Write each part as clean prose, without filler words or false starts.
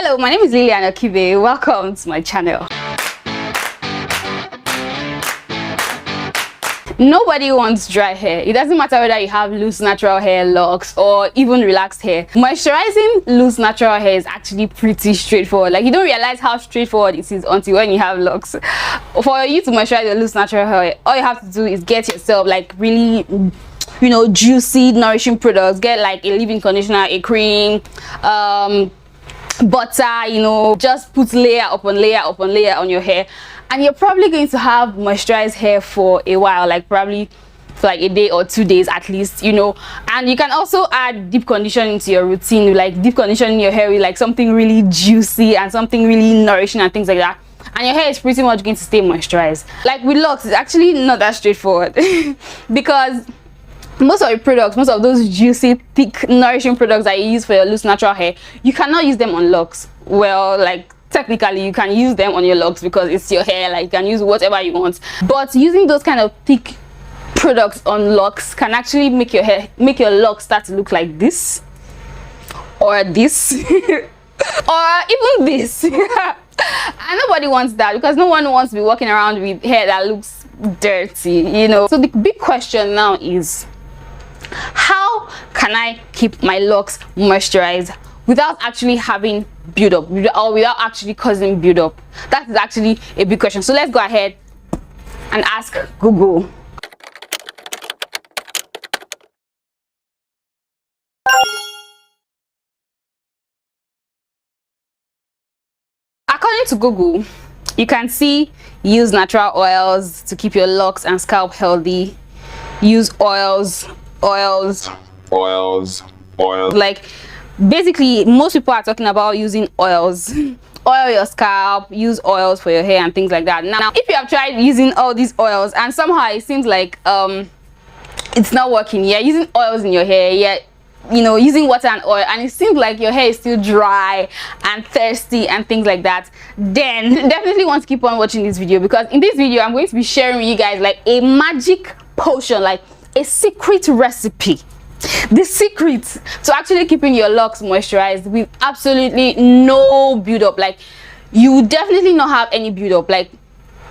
Hello, my name is Lilian Okibe. Welcome to my channel. Nobody wants dry hair. It doesn't matter whether you have loose natural hair, locks, or even relaxed hair. Moisturizing loose natural hair is actually pretty straightforward. Like, you don't realize how straightforward it is until when you have locks. For you to moisturize your loose natural hair, all you have to do is get yourself like really, you know, juicy, nourishing products. Get like a leave-in conditioner, a cream, butter, you know, just put layer upon layer upon layer on your hair, and you're probably going to have moisturized hair for a while, like probably for like a day or 2 days at least, you know. And you can also add deep conditioning to your routine, like deep conditioning your hair with like something really juicy and something really nourishing and things like that, and your hair is pretty much going to stay moisturized. Like with locks, it's actually not that straightforward because most of the products, most of those juicy, thick, nourishing products that you use for your loose natural hair, you cannot use them on locks. Well, like technically you can use them on your locks because it's your hair, like you can use whatever you want, but using those kind of thick products on locks can actually make your hair, make your locks start to look like this or this or even this. And nobody wants that because no one wants to be walking around with hair that looks dirty, you know. So the big question now is, how can I keep my locks moisturized without actually having build up, or without actually causing build up? That is actually a big question. So let's go ahead and ask Google. According to Google, you can see use natural oils to keep your locks and scalp healthy. Use oils. Like basically most people are talking about using oils. Oil your scalp, use oils for your hair and things like that. Now if you have tried using all these oils and somehow it seems like it's not working, yeah, using oils in your hair, yeah, you know, using water and oil, and it seems like your hair is still dry and thirsty and things like that, then definitely want to keep on watching this video, because in this video I'm going to be sharing with you guys like a magic potion, like a secret recipe, the secret to actually keeping your locks moisturized with absolutely no build up. Like, you will definitely not have any build up. Like,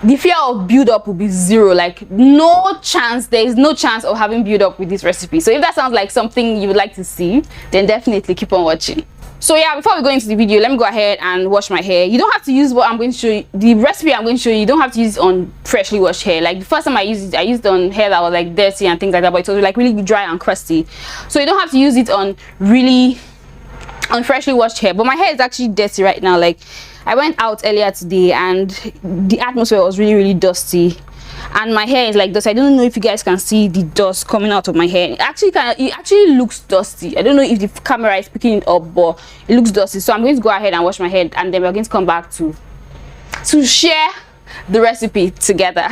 the fear of build up will be zero. Like, no chance, there is no chance of having build up with this recipe. So if that sounds like something you would like to see, then definitely keep on watching. So yeah, before we go into the video, let me go ahead and wash my hair. You don't have to use what I'm going to show you, the recipe I'm going to show you. You don't have to use it on freshly washed hair. Like the first time I used it on hair that was like dirty and things like that, but it was like really dry and crusty. So you don't have to use it on freshly washed hair. But my hair is actually dirty right now. Like, I went out earlier today and the atmosphere was really dusty, and my hair is like dusty. I don't know if you guys can see the dust coming out of my hair. It actually looks dusty. I don't know if the camera is picking it up, but it looks dusty. So I'm going to go ahead and wash my hair, and then we're going to come back to share the recipe together.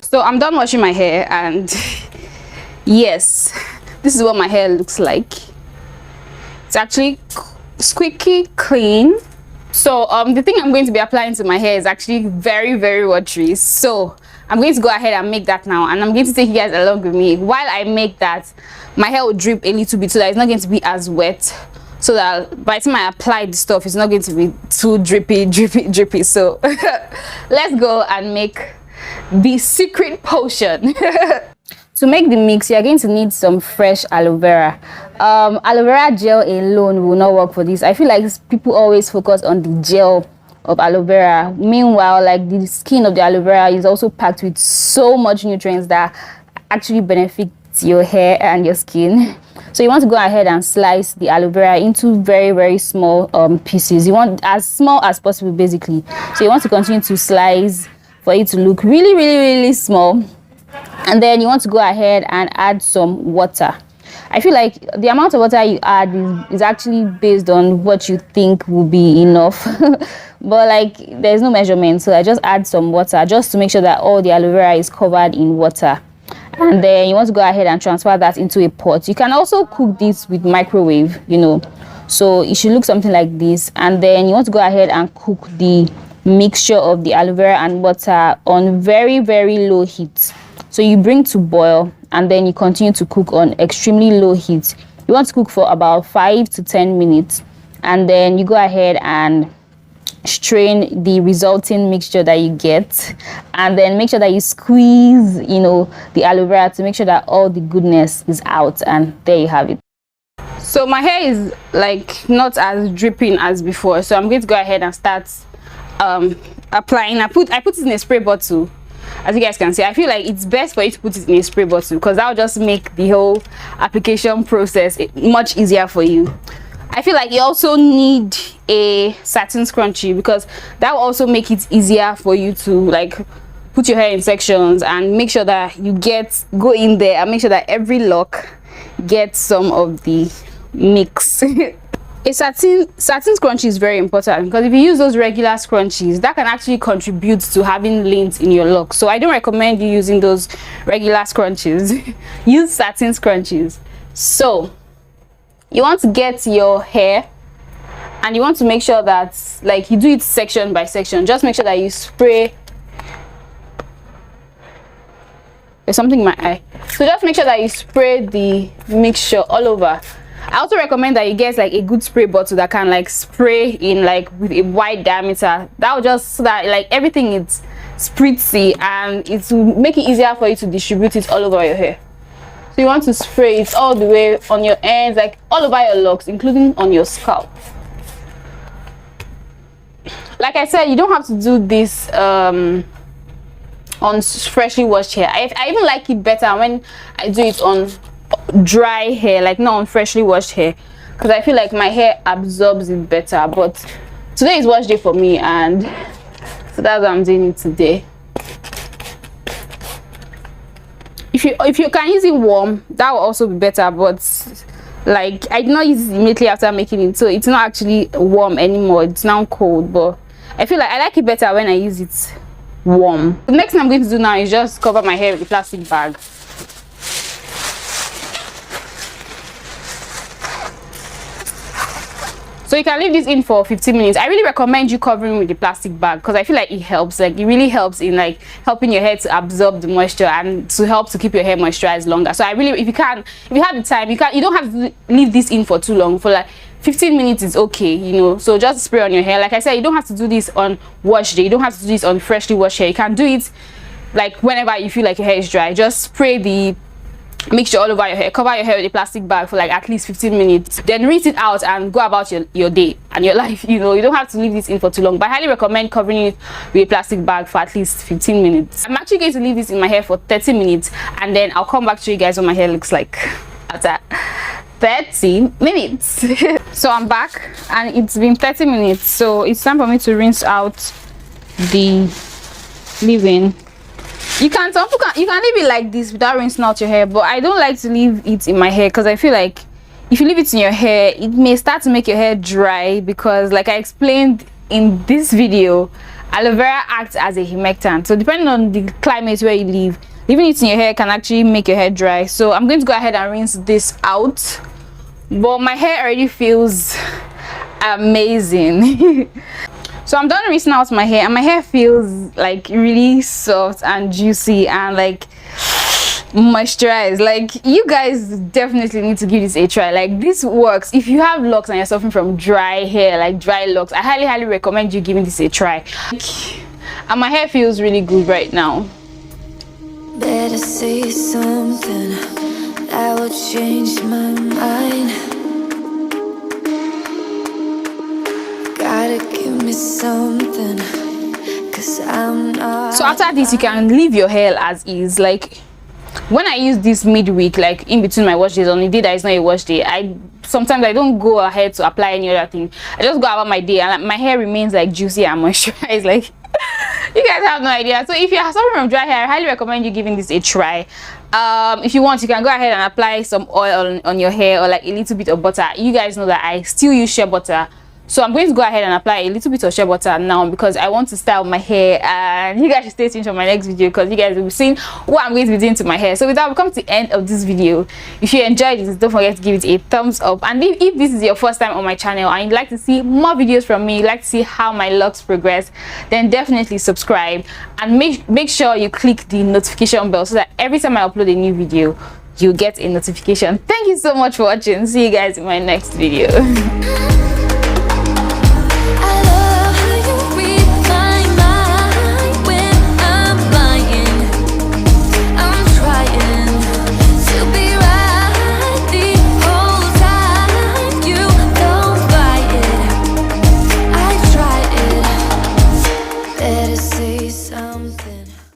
So I'm done washing my hair, and yes, this is what my hair looks like. It's actually squeaky clean. So the thing I'm going to be applying to my hair is actually very watery. So I'm going to go ahead and make that now, and I'm going to take you guys along with me. While I make that, my hair will drip a little bit so that it's not going to be as wet, so that by the time I apply the stuff, it's not going to be too drippy. So let's go and make the secret potion. To make the mix, you're going to need some fresh aloe vera. Aloe vera gel alone will not work for this. I feel like people always focus on the gel of aloe vera. Meanwhile, like, the skin of the aloe vera is also packed with so much nutrients that actually benefit your hair and your skin. So you want to go ahead and slice the aloe vera into very small pieces. You want as small as possible, basically. So you want to continue to slice for it to look really small. And then you want to go ahead and add some water. I feel like the amount of water you add is actually based on what you think will be enough. But like, there's no measurement, so I just add some water just to make sure that all the aloe vera is covered in water. And then you want to go ahead and transfer that into a pot. You can also cook this with microwave, you know, so it should look something like this. And then you want to go ahead and cook the mixture of the aloe vera and water on very low heat. So you bring to boil, and then you continue to cook on extremely low heat. You want to cook for about 5 to 10 minutes, and then you go ahead and strain the resulting mixture that you get, and then make sure that you squeeze, you know, the aloe vera to make sure that all the goodness is out, and there you have it. So my hair is like not as dripping as before, so I'm going to go ahead and start applying. I put it in a spray bottle. As you guys can see, I feel like it's best for you to put it in a spray bottle because that will just make the whole application process much easier for you. I feel like you also need a satin scrunchie because that will also make it easier for you to like put your hair in sections and make sure that you go in there and make sure that every lock gets some of the mix. A satin scrunchie is very important because if you use those regular scrunchies, that can actually contribute to having lint in your locks. So I don't recommend you using those regular scrunchies. Use satin scrunchies. So you want to get your hair and you want to make sure that like you do it section by section. Just make sure that you spray. There's something in my eye. So just make sure that you spray the mixture all over. I also recommend that you get like a good spray bottle that can like spray in like with a wide diameter. That will just so that like everything is spritzy and it will make it easier for you to distribute it all over your hair. So you want to spray it all the way on your ends, like all over your locks, including on your scalp. Like I said, you don't have to do this on freshly washed hair. I even like it better when I do it on dry hair, like not on freshly washed hair, because I feel like my hair absorbs it better. But today is wash day for me, and so that's why I'm doing it today. If you can use it warm, that will also be better, but like I did not use it immediately after making it, so it's not actually warm anymore, it's now cold. But I feel like I like it better when I use it warm. The next thing I'm going to do now is just cover my hair with a plastic bag. So you can leave this in for 15 minutes. I really recommend you covering with the plastic bag because I feel like it helps. Like it really helps in like helping your hair to absorb the moisture and to help to keep your hair moisturized longer. So I really, if you have the time, you don't have to leave this in for too long. For like 15 minutes is okay, you know. So just spray on your hair. Like I said, you don't have to do this on wash day. You don't have to do this on freshly washed hair. You can do it like whenever you feel like your hair is dry. Just spray the mixture all over your hair, cover your hair with a plastic bag for like at least 15 minutes, then rinse it out and go about your day and your life. You know, you don't have to leave this in for too long, but I highly recommend covering it with a plastic bag for at least 15 minutes. I'm actually going to leave this in my hair for 30 minutes and then I'll come back to you guys what my hair looks like after 30 minutes. So I'm back and it's been 30 minutes, so it's time for me to rinse out the leave-in. You can leave it like this without rinsing out your hair, but I don't like to leave it in my hair because I feel like if you leave it in your hair, it may start to make your hair dry, because like I explained in this video, aloe vera acts as a humectant. So depending on the climate where you live, leaving it in your hair can actually make your hair dry. So I'm going to go ahead and rinse this out, but my hair already feels amazing. So I'm done rinsing out my hair and my hair feels like really soft and juicy and like moisturized. Like you guys definitely need to give this a try. Like this works. If you have locks and you're suffering from dry hair, like dry locks, I highly recommend you giving this a try. And my hair feels really good right now. Better say something that will change my mind. Gotta give me something, 'cause I'm not. So after this, you can leave your hair as is. Like when I use this midweek, like in between my wash days, on the day that is not a wash day, sometimes I don't go ahead to apply any other thing. I just go about my day and my hair remains like juicy and moisturized. Like you guys have no idea. So if you're suffering from dry hair, I highly recommend you giving this a try. If you want, you can go ahead and apply some oil on your hair or like a little bit of butter. You guys know that I still use shea butter, so I'm going to go ahead and apply a little bit of shea butter now because I want to style my hair, and you guys should stay tuned for my next video because you guys will be seeing what I'm going to be doing to my hair. So with that, we've come to the end of this video. If you enjoyed this, don't forget to give it a thumbs up, and if this is your first time on my channel and you'd like to see more videos from me, you'd like to see how my locks progress, then definitely subscribe and make sure you click the notification bell so that every time I upload a new video, you get a notification. Thank you so much for watching. See you guys in my next video.